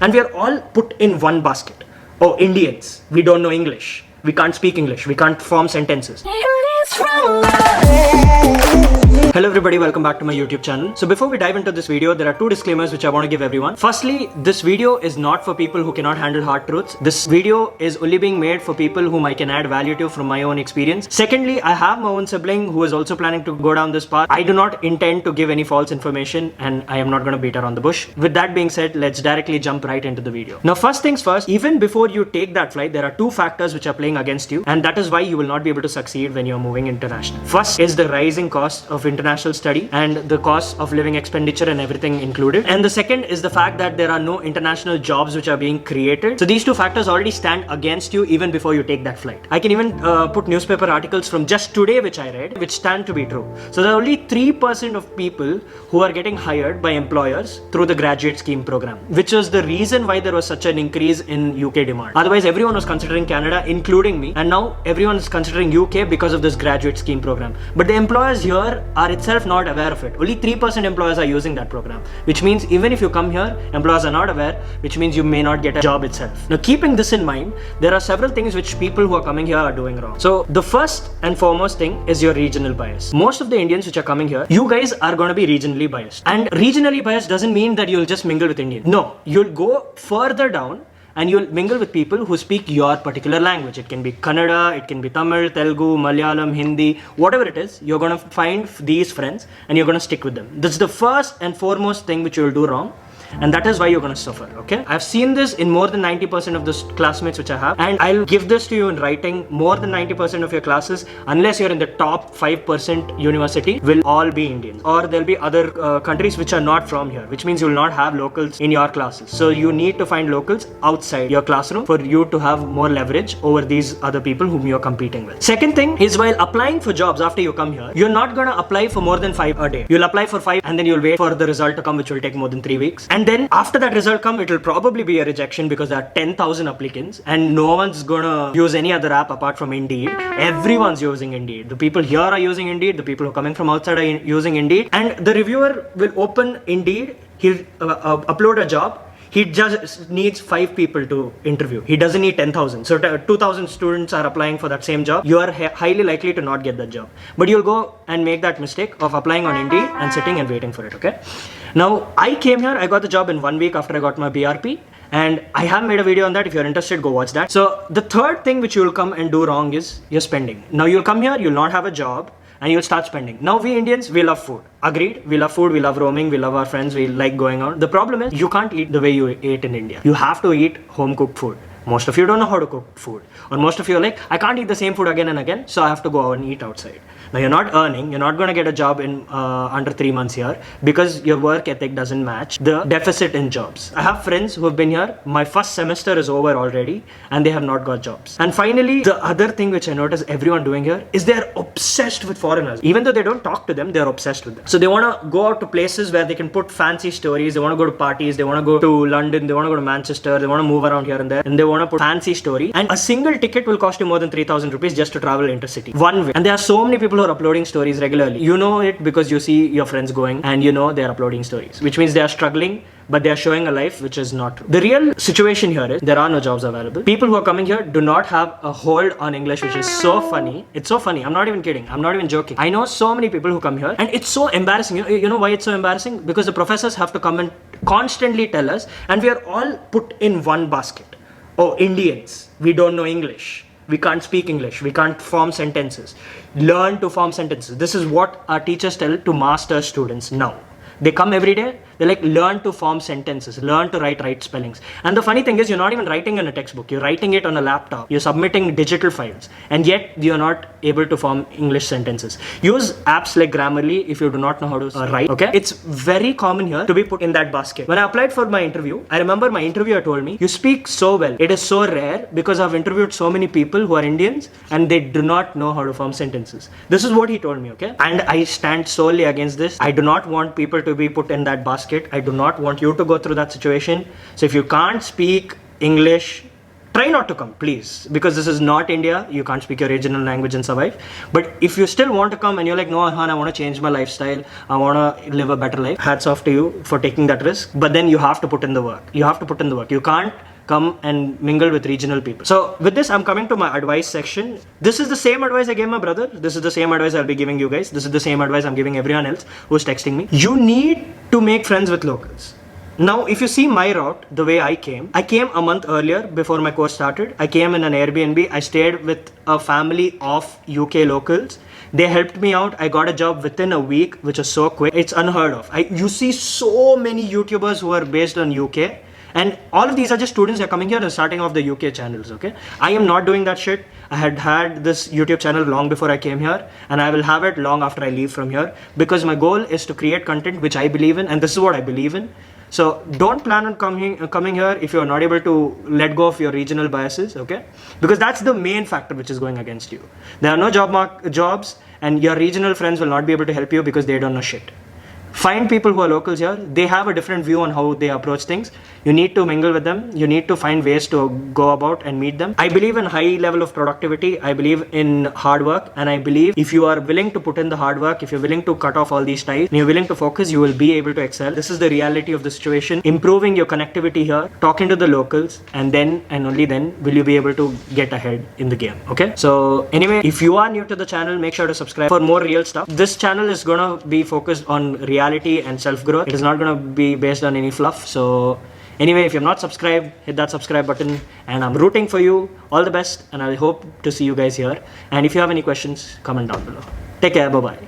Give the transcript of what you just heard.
and we are all put in one basket. Oh, Indians, we don't know English. We can't speak English. We can't form sentences. Hello everybody, welcome back to my YouTube channel. So before we dive into this video, there are two disclaimers which I want to give everyone. Firstly, this video is not for people who cannot handle hard truths. This video is only being made for people whom I can add value to from my own experience. Secondly, I have my own sibling who is also planning to go down this path. I do not intend to give any false information and I am not going to beat around the bush. With that being said, let's directly jump right into the video. Now first things first, even before you take that flight, there are two factors which are playing against you, and that is why you will not be able to succeed when you are moving international. First is the rising cost of international study and the cost of living expenditure and everything included. And the second is the fact that there are no international jobs which are being created. So these two factors already stand against you even before you take that flight. I can even put newspaper articles from just today which I read, which stand to be true. So there are only 3% of people who are getting hired by employers through the graduate scheme program, which was the reason why there was such an increase in UK demand. Otherwise, everyone was considering Canada, including me, and now everyone is considering UK because of this graduate scheme program. But the employers here are itself not aware of it. Only 3% employers are using that program, which means even if you come here, employers are not aware, which means you may not get a job itself. Now, keeping this in mind, there are several things which people who are coming here are doing wrong. So the first and foremost thing is your regional bias. Most of the Indians which are coming here, you guys are going to be regionally biased. And regionally biased doesn't mean that you'll just mingle with Indians. No, you'll go further down and you'll mingle with people who speak your particular language. It can be Kannada, it can be Tamil, Telugu, Malayalam, Hindi, whatever it is. You're going to find these friends and you're going to stick with them. That's the first and foremost thing which you will do wrong. And that is why you're going to suffer, okay? I've seen this in more than 90% of the classmates which I have, and I'll give this to you in writing. More than 90% of your classes, unless you're in the top 5% university, will all be Indians. Or there'll be other countries which are not from here, which means you'll not have locals in your classes. So you need to find locals outside your classroom for you to have more leverage over these other people whom you're competing with. Second thing is, while applying for jobs after you come here, you're not going to apply for more than 5 a day. You'll apply for 5 and then you'll wait for the result to come, which will take more than 3 weeks. And then after that result come, it will probably be a rejection because there are 10,000 applicants and no one's gonna use any other app apart from Indeed. Everyone's using Indeed. The people here are using Indeed. The people who are coming from outside are using Indeed. And the reviewer will open Indeed. He'll upload a job. He just needs 5 people to interview. He doesn't need 10,000. So 2,000 students are applying for that same job. You are highly likely to not get that job. But you'll go and make that mistake of applying on Indeed and sitting and waiting for it, okay? Now, I came here, I got the job in 1 week after I got my BRP. And I have made a video on that. If you're interested, go watch that. So the third thing which you'll come and do wrong is your spending. Now you'll come here, you'll not have a job, and you'll start spending. Now we Indians, we love food. Agreed? We love food, we love roaming, we love our friends, we like going out. The problem is, you can't eat the way you ate in India. You have to eat home cooked food. Most of you don't know how to cook food. Or most of you are like, I can't eat the same food again and again, so I have to go out and eat outside. Now you're not earning, you're not going to get a job in under 3 months here because your work ethic doesn't match the deficit in jobs. I have friends who have been here, my first semester is over already and they have not got jobs. And finally, the other thing which I notice everyone doing here is they're obsessed with foreigners. Even though they don't talk to them, they're obsessed with them. So they want to go out to places where they can put fancy stories, they want to go to parties, they want to go to London, they want to go to Manchester, they want to move around here and there, and they want to put fancy story. And a single ticket will cost you more than 3,000 rupees just to travel intercity. One way. And there are so many people who are uploading stories regularly. You know it because you see your friends going and you know they're uploading stories, which means they are struggling, but they are showing a life which is not true. The real situation here is there are no jobs available. People who are coming here do not have a hold on English, which is so funny. It's so funny. I'm not even kidding. I'm not even joking. I know so many people who come here and it's so embarrassing. You know why it's so embarrassing? Because the professors have to come and constantly tell us, and we are all put in one basket. Oh, Indians, we don't know English. We can't speak English. We can't form sentences. Learn to form sentences. This is what our teachers tell to master students now. They come every day, they're like, learn to form sentences, learn to write right spellings. And the funny thing is, you're not even writing in a textbook, you're writing it on a laptop, you're submitting digital files, and yet you're not able to form English sentences. Use apps like Grammarly if you do not know how to write, okay? It's very common here to be put in that basket. When I applied for my interview, I remember my interviewer told me, you speak so well. It is so rare because I've interviewed so many people who are Indians and they do not know how to form sentences. This is what he told me, okay? And I stand solely against this. I do not want people to be put in that basket. I do not want you to go through that situation. So if you can't speak English, try not to come, please, because this is not India. You can't speak your regional language and survive. But if you still want to come and you're like, no Han, I want to change my lifestyle, I want to live a better life, hats off to you for taking that risk. But then you have to put in the work. You can't come and mingle with regional people. So with this, I'm coming to my advice section. This is the same advice I gave my brother. This is the same advice I'll be giving you guys. This is the same advice I'm giving everyone else who's texting me. You need to make friends with locals. Now, if you see my route, the way I came a month earlier before my course started. I came in an Airbnb. I stayed with a family of UK locals. They helped me out. I got a job within a week, which was so quick. It's unheard of. You see so many YouTubers who are based on UK. And all of these are just students who are coming here and starting off the UK channels, okay? I am not doing that shit. I had this YouTube channel long before I came here, and I will have it long after I leave from here, because my goal is to create content which I believe in, and this is what I believe in. So don't plan on coming here if you're not able to let go of your regional biases, okay? Because that's the main factor which is going against you. There are no jobs, and your regional friends will not be able to help you because they don't know shit. Find people who are locals here. They have a different view on how they approach things. You need to mingle with them. You need to find ways to go about and meet them. I believe in high level of productivity. I believe in hard work. And I believe if you are willing to put in the hard work, if you're willing to cut off all these ties, and you're willing to focus, you will be able to excel. This is the reality of the situation. Improving your connectivity here, talking to the locals, and then and only then will you be able to get ahead in the game, okay? So anyway, if you are new to the channel, make sure to subscribe for more real stuff. This channel is gonna be focused on reality and self-growth. It is not going to be based on any fluff. So anyway, if you're not subscribed, hit that subscribe button, and I'm rooting for you. All the best, and I hope to see you guys here. And if you have any questions, comment down below. Take care. Bye-bye.